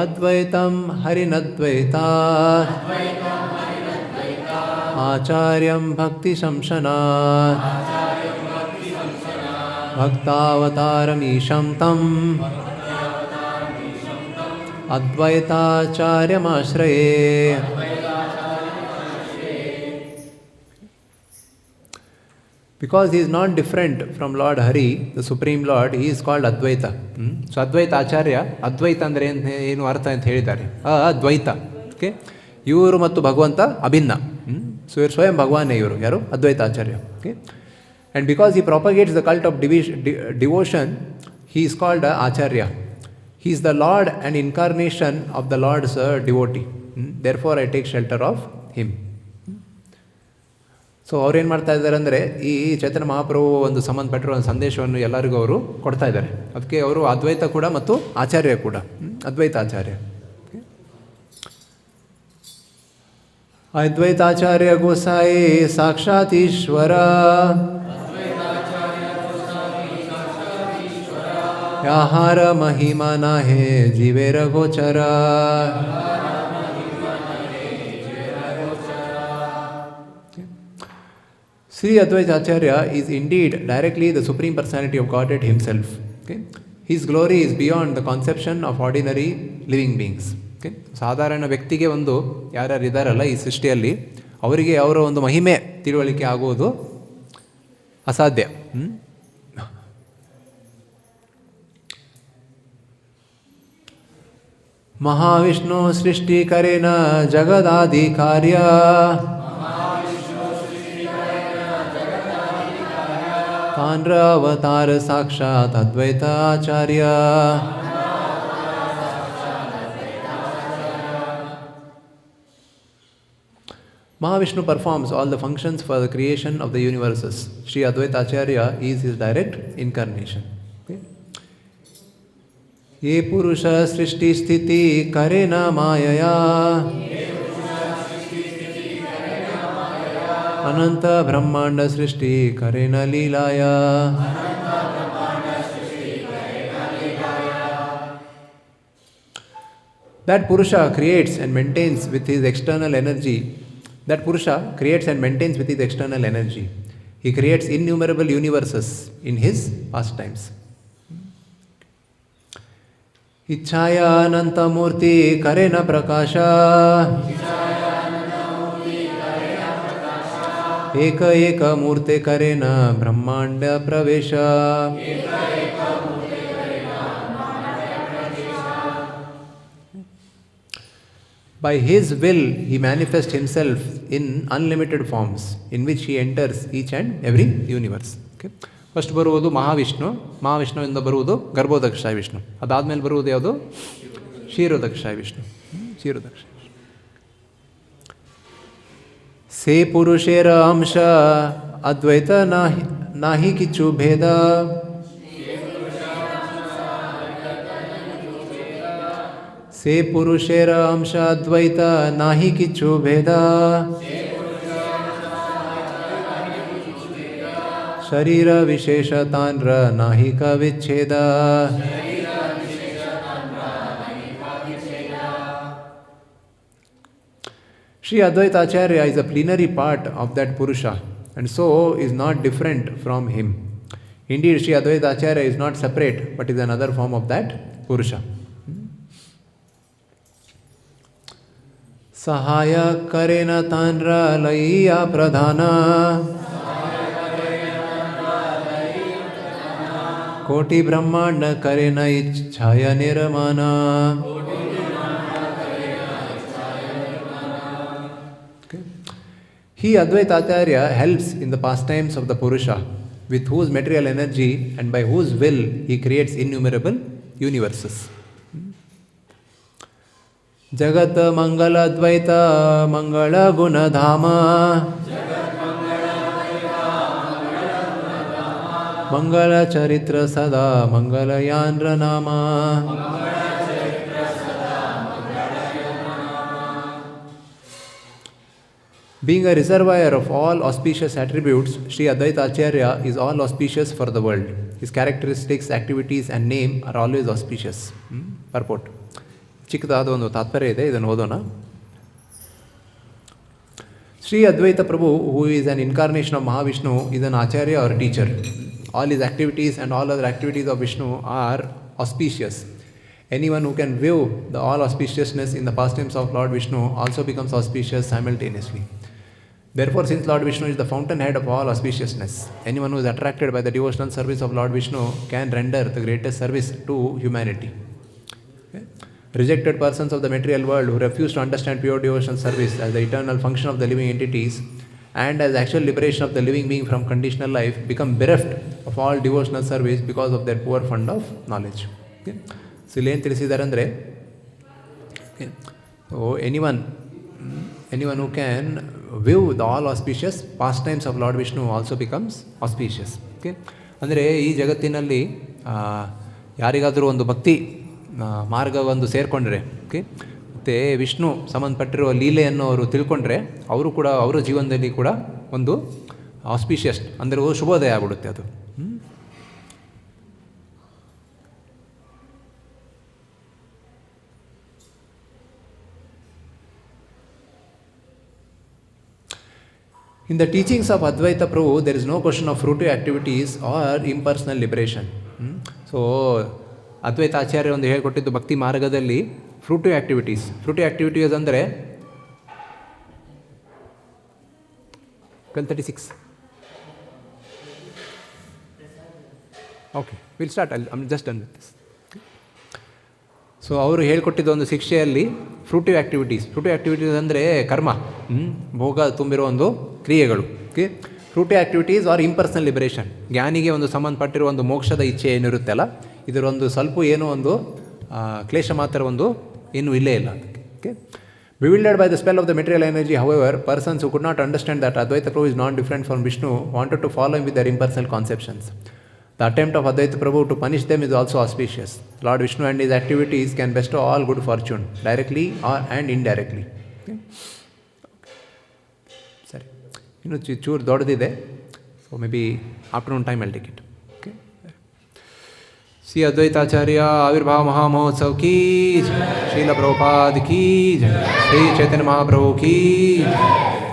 ಅದ್ವೈತಂ ಹರಿನದ್ವೈತಾತ್ ಆಚಾರ್ಯಂ ಭಕ್ತಿ ಸಂಶನಾತ್ ಭಕ್ತಾವತಾರಂ ಈಶಂ ತಂ ಅದ್ವೈತಾಚಾರ್ಯಮಾಶ್ರಯೇ. Because he is not different from Lord Hari, the Supreme Lord, he is called Advaita. So Advaita Acharya, Advaita ಅಂದರೆ ಏನು ಅರ್ಥ ಅಂತ ಹೇಳಿದ್ದಾರೆ, ಅದ್ವೈತ. ಓಕೆ, ಇವರು ಮತ್ತು ಭಗವಂತ ಅಭಿನ್ನ. ಸೊ ಇವರು ಸ್ವಯಂ ಭಗವಾನೇ ಇವರು, ಯಾರು? Advaita Acharya. Okay, and because he propagates the cult of devotion, he is called Acharya. He is the Lord and incarnation of the Lord's devotee. Therefore I take shelter of him. So ಅವ್ರೇನು ಮಾಡ್ತಾ ಇದ್ದಾರೆ ಅಂದರೆ, ಈ ಚೈತನ್ಯ ಮಹಾಪ್ರಭು ಒಂದು ಸಂಬಂಧಪಟ್ಟಿರೋ ಒಂದು ಸಂದೇಶವನ್ನು ಎಲ್ಲರಿಗೂ ಅವರು ಕೊಡ್ತಾ ಇದ್ದಾರೆ. ಅದಕ್ಕೆ ಅವರು ಅದ್ವೈತ ಕೂಡ ಮತ್ತು ಆಚಾರ್ಯ ಕೂಡ, ಅದ್ವೈತ ಆಚಾರ್ಯ. ಅದ್ವೈತಾಚಾರ್ಯ ಗೋಸಾಯಿ ಸಾಕ್ಷಾತ್ ಈಶ್ವರ, ಯಾಹಾರ ಮಹಿಮಾ ನಾಹೇ ಜೀವೇರ ಗೋಚರ. Sri Advaita Acharya is indeed directly the Supreme Personality of Godhead himself. Okay? His glory is beyond the conception of ordinary living beings. Okay? ಸಾಧಾರಣ ವ್ಯಕ್ತಿಗೆ ಒಂದು ಯಾರ್ಯಾರು ಇದ್ದಾರಲ್ಲ ಈ ಸೃಷ್ಟಿಯಲ್ಲಿ, ಅವರಿಗೆ ಅವರ ಒಂದು ಮಹಿಮೆ ತಿಳುವಳಿಕೆ ಆಗುವುದು ಅಸಾಧ್ಯ. ಮಹಾವಿಷ್ಣು ಸೃಷ್ಟಿ ಕರೆನ ಜಗದಾದಿ ಕಾರ್ಯ, ತಾನ್ರ ಅವತಾರ ಸಾಕ್ಷಾತ್ ಅದ್ವೈತ ಆಚಾರ್ಯ. Mahavishnu performs all the functions for the creation of the universes. Sri Advaita Acharya is his direct incarnation. Okay? Ye purusha srishti sthiti karena mayaya, ಅನಂತ ಬ್ರಹ್ಮಾಂಡ ಸೃಷ್ಟಿ ಕರೆನ ಲೀಲಾಯ. That Purusha creates and maintains with his external energy. That Purusha creates and maintains with his external energy. He creates innumerable universes in his pastimes. Ichchaya ananta murti karena prakasha, ಏಕ ಏಕ ಮೂರ್ತೆ ಕರೆನ ಬ್ರಹ್ಮಾಂಡ ಪ್ರವೇಶ. By his will he manifests himself in unlimited forms in which he enters each and every universe. Okay? First ಬರುವುದು ಮಹಾವಿಷ್ಣು, ಮಹಾವಿಷ್ಣುವಿಂದ ಬರುವುದು ಗರ್ಭೋದಕ್ಷಾಯ ವಿಷ್ಣು, ಅದಾದಮೇಲೆ ಬರುವುದು ಯಾವುದು? ಕ್ಷೀರೋದಕ್ಷಾಯ ವಿಷ್ಣು, ಕ್ಷೀರೋದಕ್ಷ. ಸೇ ಪುರುಷೇರ ಅಂಶ ಅದ್ವೈತ ನಾಹಿ ಕಿಚ್ಚು ಭೇದ, ಸೇ ಪುರುಷೇರ ಅಂಶ ಅದ್ವೈತ ನಾಹಿ ಕಿಚ್ಚು ಭೇದ, ಶರೀರ ವಿಶೇಷ ತಾನ್ರ ನಾಹಿ ಕ ವಿಚ್ಛೇದ. Sri Advaita Acharya is a plenary part of that Purusha and so is not different from him. Indeed, Sri Advaita Acharya is not separate but is another form of that Purusha. Sahaya karena tanra laiya pradhana, koti brahmanda karena ichchaya nirmana. He, Advaita Acharya, helps in the pastimes of the Purusha, with whose material energy and by whose will he creates innumerable universes. Jagat Mangala Advaita Mangala Gunadhama Mangala Charitra Sada Mangala Yandra Nama. Being a reservoir of all auspicious attributes, Sri Advaita Acharya is all auspicious for the world. His characteristics, activities and name are always auspicious. Purport. ಚಿಕ್ಕದಾದ ಒಂದು ತಾತ್ಪರ್ಯ ಇದೆ, ಇದನ್ನು ಓದೋಣ. Sri Advaita Prabhu, who is an incarnation of Mahavishnu, is an Acharya or teacher. All his activities and all other activities of Vishnu are auspicious. Anyone who can view the all auspiciousness in the pastimes of Lord Vishnu also becomes auspicious simultaneously. Therefore, since Lord Vishnu is the fountainhead of all auspiciousness, anyone who is attracted by the devotional service of Lord Vishnu can render the greatest service to humanity. Okay? Rejected persons of the material world who refuse to understand pure devotional service as the eternal function of the living entities and as actual liberation of the living being from conditional life become bereft of all devotional service because of their poor fund of knowledge. Okay? So, ಇಲ್ಲಿ ಏನು ತಿಳಿಸಿದ್ದಾರೆ ಅಂದರೆ, anyone who can view the all auspicious pastimes of Lord Vishnu also becomes auspicious. Okay? ಅಂದರೆ ಈ ಜಗತ್ತಿನಲ್ಲಿ ಯಾರಿಗಾದರೂ ಒಂದು ಭಕ್ತಿ ಮಾರ್ಗ ಒಂದು ಸೇರಿಕೊಂಡ್ರೆ, ಓಕೆ, ಮತ್ತು ವಿಷ್ಣು ಸಂಬಂಧಪಟ್ಟಿರುವ ಲೀಲೆಯನ್ನು ಅವರು ತಿಳ್ಕೊಂಡ್ರೆ ಅವರು ಕೂಡ ಅವರ ಜೀವನದಲ್ಲಿ ಕೂಡ ಒಂದು ಆಸ್ಪಿಷಿಯಸ್ ಅಂದರೆ ಶುಭೋದಯ ಆಗ್ಬಿಡುತ್ತೆ ಅದು. In the teachings of Advaita Prabhu, there is no question of fruitive activities or impersonal liberation. So, Advaita Acharya ಒಂದು ಹೇಳಿಕೊಟ್ಟಿದ್ದು ಭಕ್ತಿ ಮಾರ್ಗದಲ್ಲಿ ಫ್ರೂಟಿವ್ ಆ್ಯಕ್ಟಿವಿಟೀಸ್ ಅಂದರೆ 12:36. Okay, will start. I just done with this. So ಅವರು ಹೇಳ್ಕೊಟ್ಟಿದ್ದ ಒಂದು ಶಿಕ್ಷೆಯಲ್ಲಿ ಫ್ರೂಟಿವ್ ಆ್ಯಕ್ಟಿವಿಟೀಸ್ ಅಂದರೆ ಕರ್ಮ, ಭೋಗ ತುಂಬಿರೋ ಒಂದು ಕ್ರಿಯೆಗಳು. Okay, fruitive activities or impersonal liberation. ಜ್ಞಾನಿಗೆ ಒಂದು ಸಂಬಂಧಪಟ್ಟಿರೋ ಒಂದು ಮೋಕ್ಷದ ಇಚ್ಛೆ ಏನಿರುತ್ತಲ್ಲ, ಇದರೊಂದು ಸ್ವಲ್ಪ ಏನೋ ಒಂದು ಕ್ಲೇಶ ಮಾತ್ರ ಒಂದು ಏನೂ ಇಲ್ಲೇ ಇಲ್ಲ ಅದಕ್ಕೆ. Okay, bewildered by the spell of the material energy, however, persons who could not understand that Advaita Prabhu is non-different from Vishnu wanted to follow him with their impersonal conceptions. The attempt of Advaita Prabhu to punish them is also auspicious. Lord Vishnu and his activities can bestow all good fortune, directly and indirectly. Okay? Sari. Innu ಚೂರು ದೊಡ್ಡದಿದೆ, so may be afternoon time I'll take it. Okay, Shri Advaitacharya ಆವಿರ್ಭಾವ ಮಹಾಮಹೋತ್ಸವ ಕೀ ಜೈ, ಶ್ರೀಲ ಪ್ರಭುಪಾದ ಕೀ ಜೈ, ಶ್ರೀ ಚೈತನ್ಯ ಮಹಾಪ್ರಭು ಕೀ ಜೈ.